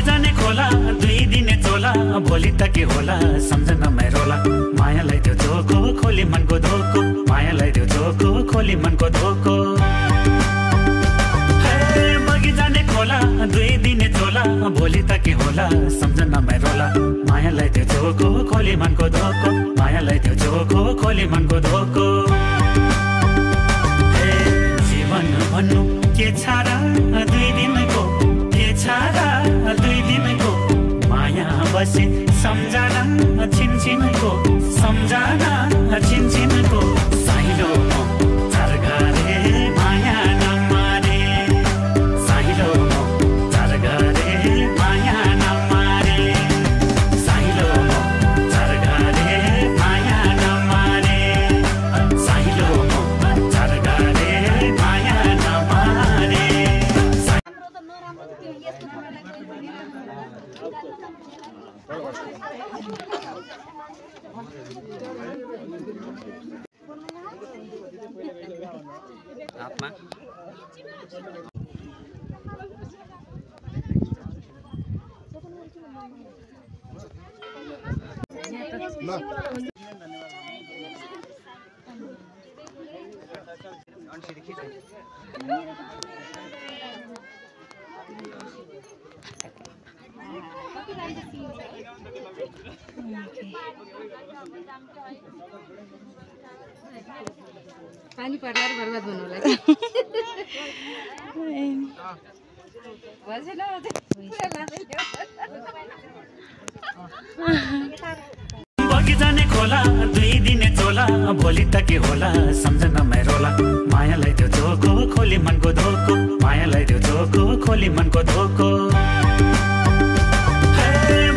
बगिजाने खोला दुई दिने चोला भोलि त के होला सम्झना रोला मायालाई त्यो झोको खोली मनको धोको मायालाई त्यो झोको खोली मनको धोको बगिजाने खोला दुई दिने चोला भोलि त के होला सम्झना रोला मायालाई त्यो झोको खोली मनको धोको मायालाई त्यो झोको खोली मनको धोको जीवन भन्नु के छ र दुई दिनको के छ र दुई दिनको माया बसे सम्झना छिनछिनको सम्झना छिनछिनको साइलो चरघरे माया नमारे साइलो चरघरे माया नमारे साइलो चरघरे माया नमारे साइलो चरघरे माया नमारे आत्मा पानी पर्दार बर्बाद हुनु होला बगिजाने खोला दुई दिने चोला भोलि त के होला सम्झना रोला मायालाई त्यो झोको खोली मनको धोको मायालाई त्यो झोको खोली मनको धोको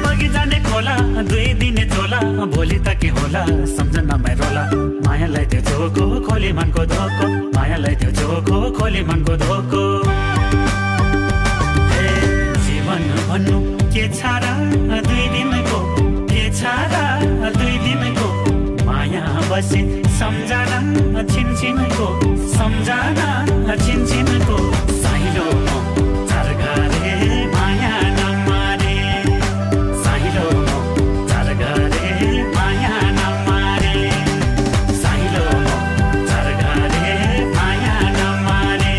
बगिजाने खोला दुई दिने चोला भोलि त के होला सम्झना रोला मायालाई त्यो झोको खोली मनको धोको मायालाई त्यो झोको खोली मनको धोको जीवन भन्नु के छ र दुई दिनको के छ र दुई दिनको माया बसे सम्झना छिनछिनको सम्झना छिनछिनको साइलो चरघरे माया नमारे साइलो चरघरे माया नमारे साइलो चरघरे माया नमारे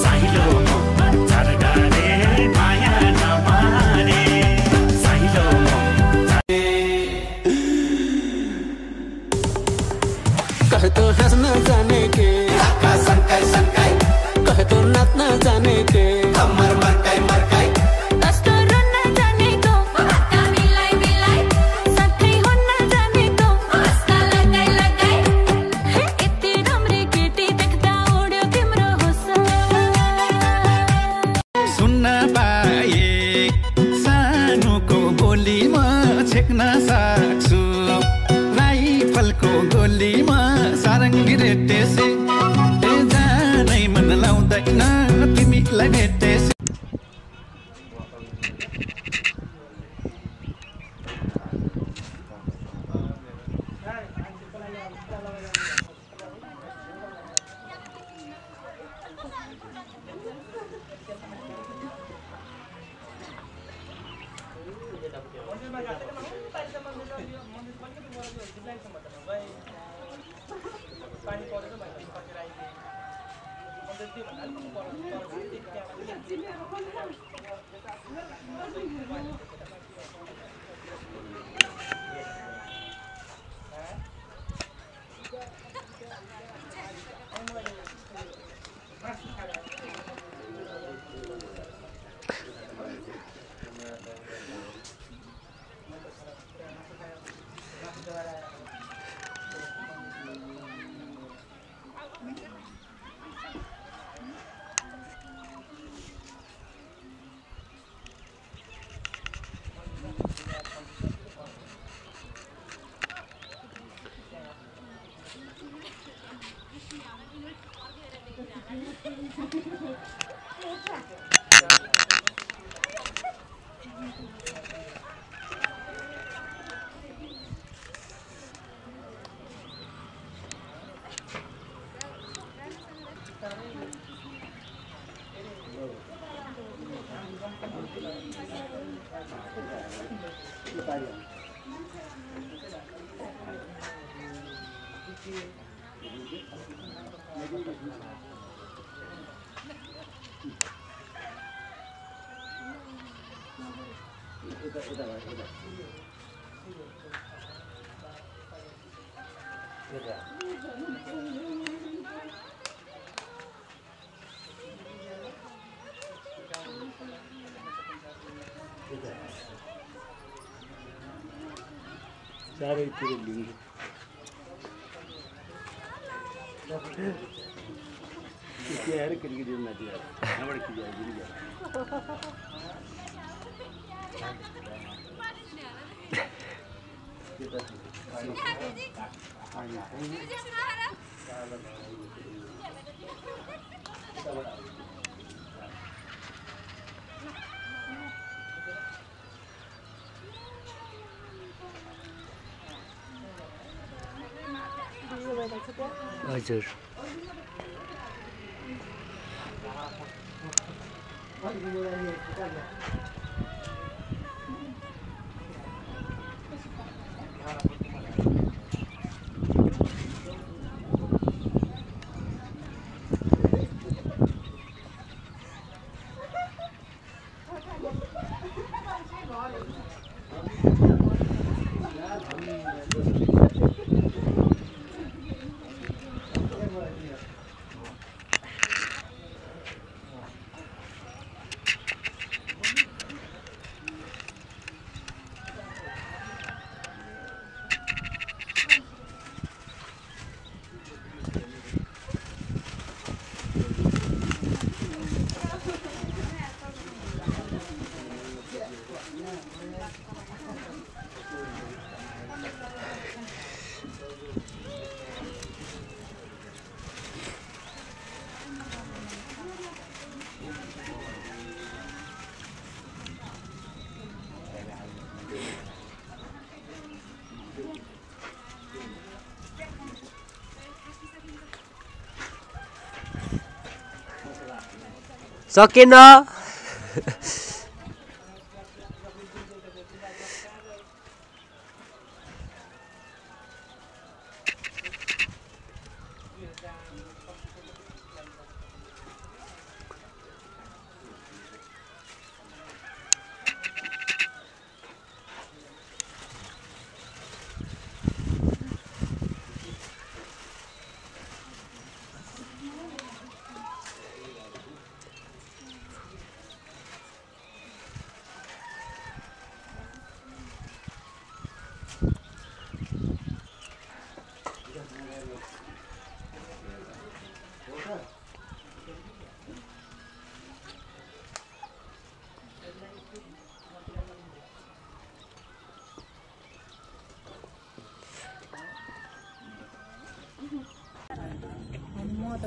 साइलो चरघरे माया नमारे साइलो कहे तो हंसना जाने के संकाय संकाय कहे तो नाचना जाने के कमर मरकाई मरकाई कस्तो रोन्न जानेको हातका मिलाइ मिलाइ साथै हुन्न जानेको हस्ता लगाइ लगाइ यति राम्री केटी देख्दा उड्यो तिम्रो होस सुन्न पाए सानोको बोलीमा छेक्न सक्छु राइफलको गोलीमा सारङ्गी रेटेसे जानै मन लाउँदैन तिमीलाई भेटेसे चारैतिर लिङ्ग आएर केटीकेटी माथि आएर यहाँबाट खिचिहाल्छ हजुर सकेन म त